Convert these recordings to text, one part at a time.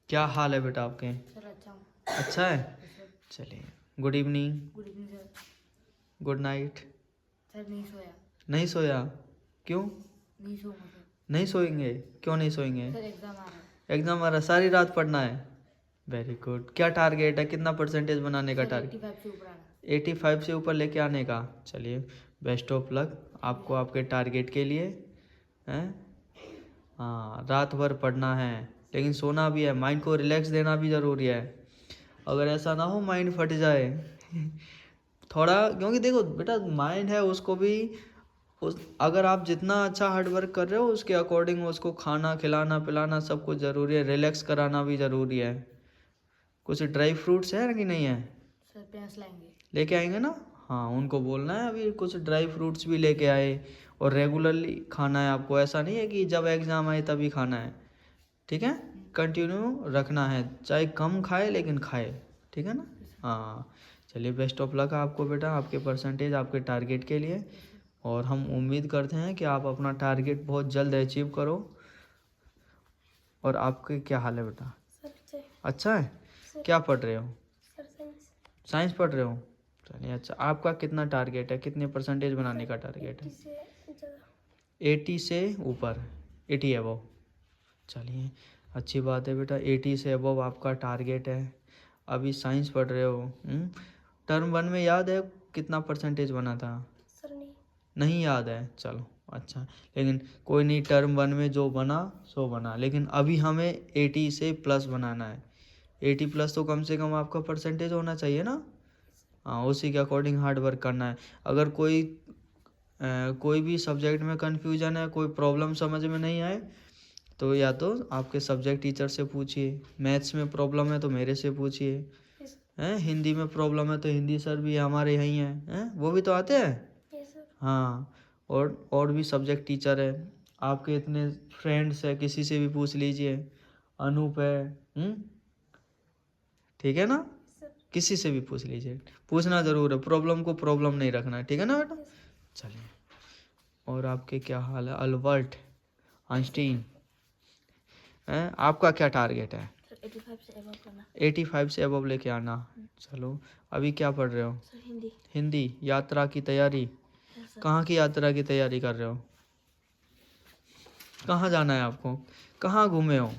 क्या हाल है बेटा आपके? सर अच्छा हूँ। अच्छा है। सर चलिए, good evening, good evening sir. Good night. Sir नहीं सोया। नहीं सोया? क्यों नहीं सोऊंगा सर। नहीं सोएंगे? क्यों नहीं सोएंगे? सर एग्जाम आ रहा है। एग्जाम आ रहा, सारी रात पढ़ना है। Very good. क्या टारगेट है, कितना परसेंटेज बनाने का सर टारगेट? 85 से ऊपर आना। 85 से ऊपर लेके आने का। चलिए, बेस्ट ऑफ लक आपको आपके टारगेट के लिए। हैं? हाँ, रात भर पढ़ना है, लेकिन सोना भी है, माइंड को रिलैक्स देना भी ज़रूरी है। अगर ऐसा ना हो माइंड फट जाए थोड़ा, क्योंकि देखो बेटा, माइंड है उसको भी उस, अगर आप जितना अच्छा हार्ड वर्क कर रहे हो उसके अकॉर्डिंग उसको खाना खिलाना पिलाना सब कुछ ज़रूरी है, रिलैक्स कराना भी ज़रूरी है। कुछ ड्राई फ्रूट्स है कि नहीं है? सर पेंस लाएंगे। लेके आएंगे ना? हाँ, उनको बोलना है अभी कुछ ड्राई फ्रूट्स भी लेके आए, और रेगुलरली खाना है आपको। ऐसा नहीं है कि जब एग्ज़ाम आए तभी खाना है, ठीक है? कंटिन्यू रखना है, चाहे कम खाए लेकिन खाए, ठीक है ना? हाँ, चलिए, बेस्ट ऑफ लक आपको बेटा, आपके परसेंटेज आपके टारगेट के लिए। और हम उम्मीद करते हैं कि आप अपना टारगेट बहुत जल्द अचीव करो। और आपके क्या हाल है बेटा? सर अच्छा है। क्या पढ़ रहे हो? Sir science. साइंस पढ़ रहे हो? चलिए, अच्छा, आपका कितना टारगेट है, कितने परसेंटेज बनाने का टारगेट है? 80 से ऊपर, 80 अबव। चलिए, अच्छी बात है बेटा, 80 से अबव आपका टारगेट है। अभी साइंस पढ़ रहे हो। टर्म 1 में याद है कितना परसेंटेज बना था? सर नहीं याद है? चलो अच्छा, लेकिन कोई नहीं, टर्म 1 में जो बना सो बना, लेकिन अभी हमें 80 से प्लस बनाना है। 80 प्लस तो कम से कम आपका परसेंटेज होना चाहिए ना? हाँ, उसी के अकॉर्डिंग हार्ड वर्क करना है। अगर कोई भी सब्जेक्ट में कन्फ्यूजन है, कोई प्रॉब्लम समझ में नहीं आए, तो या तो आपके सब्जेक्ट टीचर से पूछिए। मैथ्स में प्रॉब्लम है तो मेरे से पूछिए। हैं? हिंदी में प्रॉब्लम है तो हिंदी सर भी हमारे यहीं हैं, वो भी तो आते हैं। हाँ, और भी सब्जेक्ट टीचर है आपके, इतने फ्रेंड्स है, किसी से भी पूछ लीजिए। अनूप है, ठीक है ना? किसी से भी पूछ लीजिए, पूछना ज़रूर है, प्रॉब्लम को प्रॉब्लम नहीं रखना है, ठीक है ना बेटा? चलिए, और आपके क्या हाल है? अल्बर्ट आइंस्टीन, हैं? आपका क्या टारगेट है? सर 85 से अबव करना। 85 से अबव लेके आना। चलो, अभी क्या पढ़ रहे हो? सर हिंदी। हिंदी। यात्रा की तैयारी? सर कहाँ की यात्रा की तैयारी कर रहे हो? कहाँ जाना है आपको? कहाँ घूमे हो?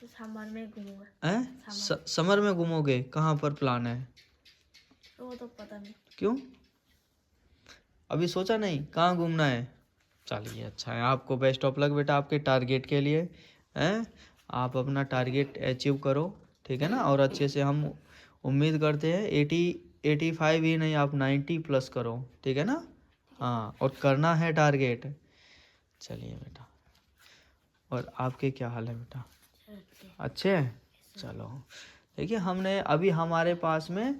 सामान में घूमूंगा। हैं? समर में घूमोगे? कहाँ पर प्लान है? वो तो पता नहीं। क्यों, अभी सोचा नहीं कहाँ घूमना है? चलिए, अच्छा है, आपको बेस्ट ऑफ लक बेटा आपके टारगेट के लिए। हैं? आप अपना टारगेट अचीव करो, ठीक है ना? और अच्छे से हम उम्मीद करते हैं 85 ही नहीं, आप 90 प्लस करो, ठीक है ना? हाँ, और करना है टारगेट। चलिए बेटा, और आपके क्या हाल है बेटा? अच्छे हैं। चलो, देखिए, हमने अभी हमारे पास में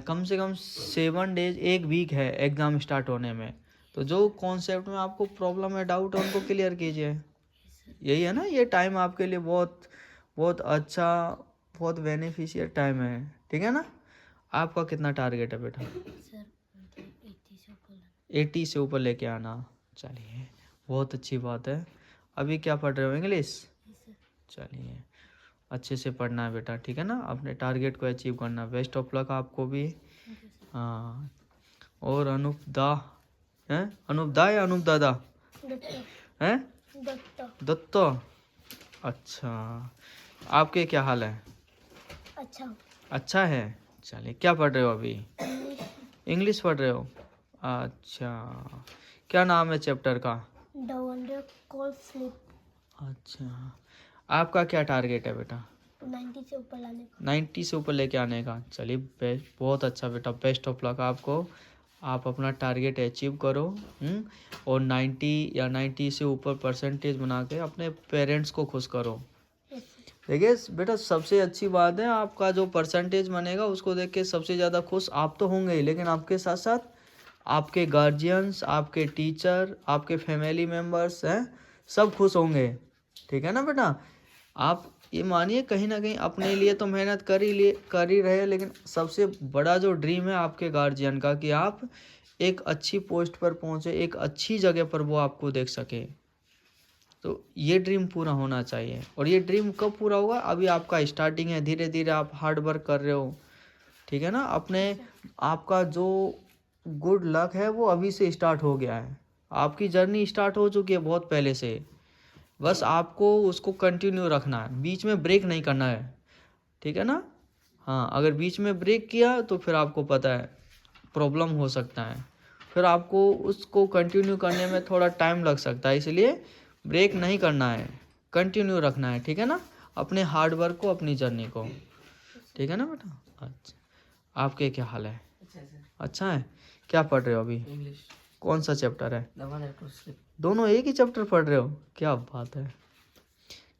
कम से कम 7 डेज, 1 वीक है एग्ज़ाम स्टार्ट होने में। तो जो कॉन्सेप्ट में आपको प्रॉब्लम है, डाउट है, उनको क्लियर कीजिए। यही है ना, ये टाइम आपके लिए बहुत बहुत अच्छा, बहुत बेनिफिशियल टाइम है, ठीक है ना? आपका कितना टारगेट है बेटा? सर 80 से ऊपर। 80 से ऊपर लेके आना। चलिए, बहुत अच्छी बात है। अभी क्या पढ़ रहे हो, इंग्लिश? चलिए, अच्छे से पढ़ना है बेटा, ठीक है ना? अपने टारगेट को अचीव करना। बेस्ट ऑफ लक आपको भी। हाँ, और अनूप दा हैं? अनूप दा या अनूप दादा हैं? दत्तो। अच्छा, आपके क्या हाल है? अच्छा। अच्छा है। चलिए, क्या पढ़ रहे हो अभी? इंग्लिश पढ़ रहे हो? अच्छा, क्या नाम है चैप्टर का? The wonder called sleep. अच्छा, आपका क्या टारगेट है बेटा? 90 से ऊपर लाने का। 90 से ऊपर लेके आने का। चलिए, बहुत अच्छा बेटा, बेस्ट ऑफ लक आपको। आप अपना टारगेट अचीव करो। और 90 या 90 से ऊपर परसेंटेज बना के अपने पेरेंट्स को खुश करो। देखिए बेटा, सबसे अच्छी बात है, आपका जो परसेंटेज बनेगा उसको देख के सबसे ज़्यादा खुश आप तो होंगे ही, लेकिन आपके साथ साथ आपके गार्जियंस, आपके टीचर, आपके फैमिली मेम्बर्स हैं, सब खुश होंगे, ठीक है ना बेटा? आप ये मानिए, कहीं ना कहीं अपने लिए तो मेहनत कर ही रहे, लेकिन सबसे बड़ा जो ड्रीम है आपके गार्जियन का, कि आप एक अच्छी पोस्ट पर पहुँचे, एक अच्छी जगह पर वो आपको देख सके, तो ये ड्रीम पूरा होना चाहिए। और ये ड्रीम कब पूरा होगा? अभी आपका स्टार्टिंग है, धीरे धीरे आप हार्ड वर्क कर रहे हो, ठीक है ना। अपने आपका जो गुड लक है वो अभी से स्टार्ट हो गया है, आपकी जर्नी स्टार्ट हो चुकी है बहुत पहले से। बस आपको उसको कंटिन्यू रखना है, बीच में ब्रेक नहीं करना है, ठीक है ना। हाँ, अगर बीच में ब्रेक किया तो फिर आपको पता है प्रॉब्लम हो सकता है, फिर आपको उसको कंटिन्यू करने में थोड़ा टाइम लग सकता है। इसलिए ब्रेक नहीं करना है, कंटिन्यू रखना है, ठीक है ना, अपने हार्ड वर्क को, अपनी जर्नी को, ठीक है ना बेटा। अच्छा, आपके क्या हाल है? अच्छा है। क्या पढ़ रहे हो अभी? इंग्लिश। कौन सा चैप्टर है? The one that was slip. दोनों एक ही चैप्टर पढ़ रहे हो? क्या बात है।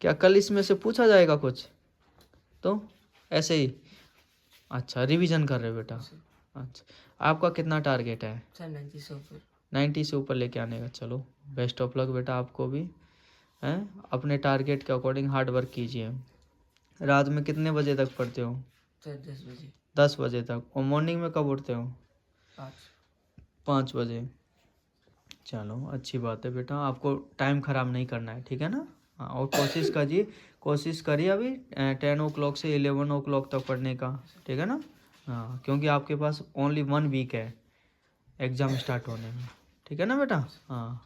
क्या कल इसमें से पूछा जाएगा कुछ? तो ऐसे ही। अच्छा, रिवीजन कर रहे हो बेटा। अच्छा, आपका कितना टारगेट है? Sir, 90 से ऊपर। 90 से ऊपर लेके आने का। चलो, बेस्ट ऑफ लक बेटा आपको भी, हैं। अपने टारगेट के अकॉर्डिंग हार्ड वर्क कीजिए। रात में कितने बजे तक पढ़ते हो? सर 10 बजे। 10 बजे तक। और मॉर्निंग में कब उठते हो? 5 बजे। चलो, अच्छी बात है बेटा, आपको टाइम ख़राब नहीं करना है, ठीक है ना। हाँ, और कोशिश करिए अभी 10 ओ क्लॉक से 11 ओ क्लॉक तक पढ़ने का, ठीक है ना। हाँ, क्योंकि आपके पास ओनली 1 वीक है एग्ज़ाम स्टार्ट होने में, ठीक है ना बेटा। हाँ,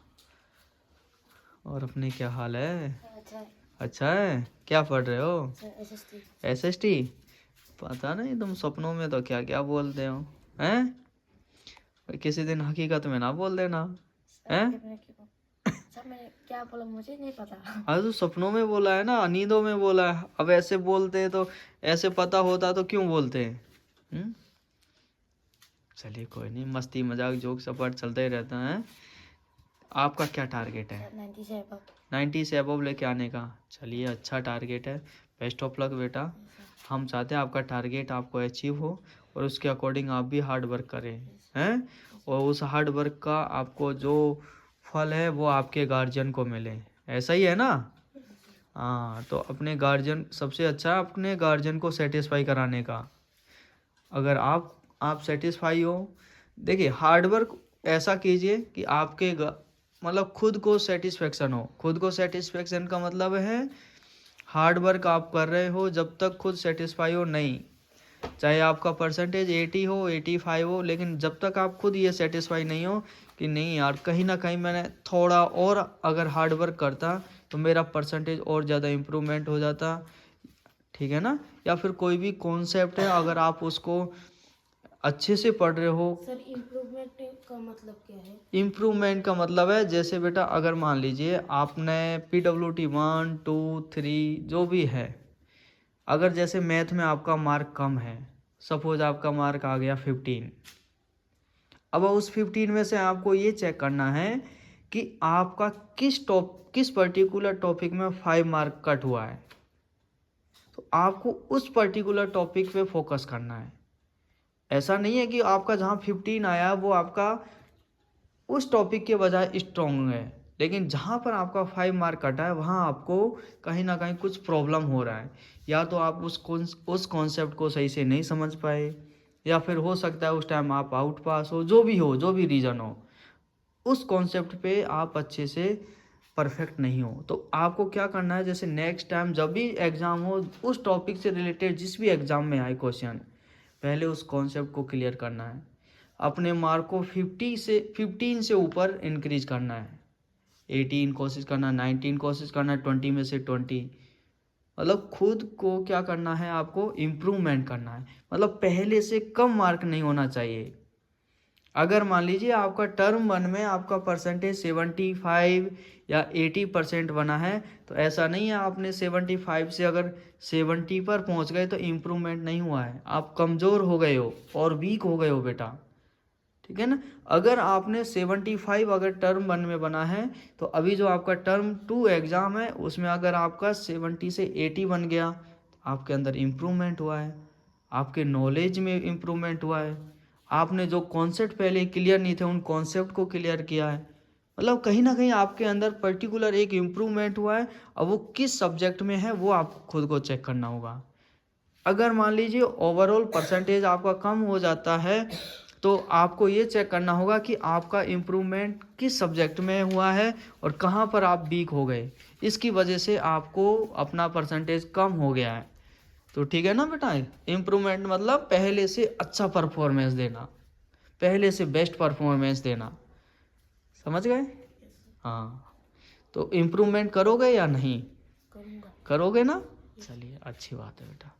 और अपने क्या हाल है? अच्छा है अच्छा है। क्या पढ़ रहे हो? Sir, SST। SST? पता नहीं, तुम सपनों में तो क्या क्या बोलते हो, हैं। किसी दिन हकीकत में ना बोल देना, हैं। सर मैंने क्या बोला मुझे नहीं पता। अरे तो सपनों में बोला है ना, नींदों में बोला है। अब ऐसे बोलते तो, ऐसे पता होता तो क्यों बोलते हैं। चलिए कोई नहीं, मस्ती मजाक जोक सपाट चलता ही रहता है। आपका क्या टारगेट है? 90 से above। 90 से अबव लेके आने का। चलिए, अच्छा टारगेट है, बेस्ट ऑफ लक बेटा। हम चाहते हैं आपका टारगेट आपको अचीव हो, और उसके अकॉर्डिंग आप भी हार्ड वर्क करें, हैं। और उस हार्ड वर्क का आपको जो फल है वो आपके गार्जियन को मिले, ऐसा ही है ना। हाँ, तो अपने गार्जियन सबसे अच्छा है, अपने गार्जियन को सेटिस्फाई कराने का। अगर आप सेटिस्फाई हो, देखिए हार्ड वर्क ऐसा कीजिए कि आपके मतलब खुद को सेटिस्फेक्शन हो। खुद को सेटिस्फेक्शन का मतलब है हार्ड वर्क आप कर रहे हो जब तक खुद सेटिस्फाई हो नहीं, चाहे आपका परसेंटेज 80 हो 85 हो, लेकिन जब तक आप खुद ये सेटिस्फाई नहीं हो कि नहीं यार, कहीं ना कहीं मैंने थोड़ा और अगर हार्ड वर्क करता तो मेरा परसेंटेज और ज़्यादा इम्प्रूवमेंट हो जाता, ठीक है ना। या फिर कोई भी कॉन्सेप्ट है, अगर आप उसको अच्छे से पढ़ रहे हो। सर इम्प्रूवमेंट का मतलब क्या है? इम्प्रूवमेंट का मतलब है, जैसे बेटा अगर मान लीजिए आपने PWT 1 2 3 जो भी है, अगर जैसे मैथ में आपका मार्क कम है, सपोज आपका मार्क आ गया 15, अब उस 15 में से आपको ये चेक करना है कि आपका किस पर्टिकुलर टॉपिक में 5 मार्क कट हुआ है, तो आपको उस पर्टिकुलर टॉपिक पे फोकस करना है। ऐसा नहीं है कि आपका जहाँ 15 आया वो आपका उस टॉपिक के बजाय स्ट्रॉन्ग है, लेकिन जहाँ पर आपका 5 मार्क कटा है वहाँ आपको कहीं ना कहीं कुछ प्रॉब्लम हो रहा है। या तो आप उस कॉन्सेप्ट को सही से नहीं समझ पाए, या फिर हो सकता है उस टाइम आप आउट पास हो, जो भी रीज़न हो, उस कॉन्सेप्ट पे आप अच्छे से परफेक्ट नहीं हो। तो आपको क्या करना है, जैसे नेक्स्ट टाइम जब भी एग्ज़ाम हो, उस टॉपिक से रिलेटेड जिस भी एग्ज़ाम में आए क्वेश्चन, पहले उस कॉन्सेप्ट को क्लियर करना है। अपने मार्क को 15 से ऊपर इंक्रीज करना है। 18 कोशिश करना, 19 कोशिश करना, 20 में से 20, मतलब खुद को क्या करना है, आपको इम्प्रूवमेंट करना है। मतलब पहले से कम मार्क नहीं होना चाहिए। अगर मान लीजिए आपका टर्म 1 में आपका परसेंटेज 75 या 80% बना है, तो ऐसा नहीं है आपने 75 से अगर 70 पर पहुंच गए तो इम्प्रूवमेंट नहीं हुआ है, आप कमज़ोर हो गए हो और वीक हो गए हो बेटा, ठीक है ना। अगर आपने 75 अगर टर्म 1 में बना है, तो अभी जो आपका टर्म 2 एग्ज़ाम है उसमें अगर आपका 70 से 80 बन गया, आपके अंदर इम्प्रूवमेंट हुआ है, आपके नॉलेज में इम्प्रूवमेंट हुआ है, आपने जो कॉन्सेप्ट पहले क्लियर नहीं थे उन कॉन्सेप्ट को क्लियर किया है। मतलब कहीं ना कहीं आपके अंदर पर्टिकुलर एक इम्प्रूवमेंट हुआ है। अब वो किस सब्जेक्ट में है वो आप खुद को चेक करना होगा। अगर मान लीजिए ओवरऑल परसेंटेज आपका कम हो जाता है तो आपको ये चेक करना होगा कि आपका इम्प्रूवमेंट किस सब्जेक्ट में हुआ है और कहाँ पर आप वीक हो गए, इसकी वजह से आपको अपना परसेंटेज कम हो गया है। तो ठीक है ना बेटा, इम्प्रूवमेंट मतलब पहले से अच्छा परफॉर्मेंस देना, पहले से बेस्ट परफॉर्मेंस देना, समझ गए? हाँ, तो इम्प्रूवमेंट करोगे या नहीं? करूँगा। करोगे ना? चलिए अच्छी बात है बेटा।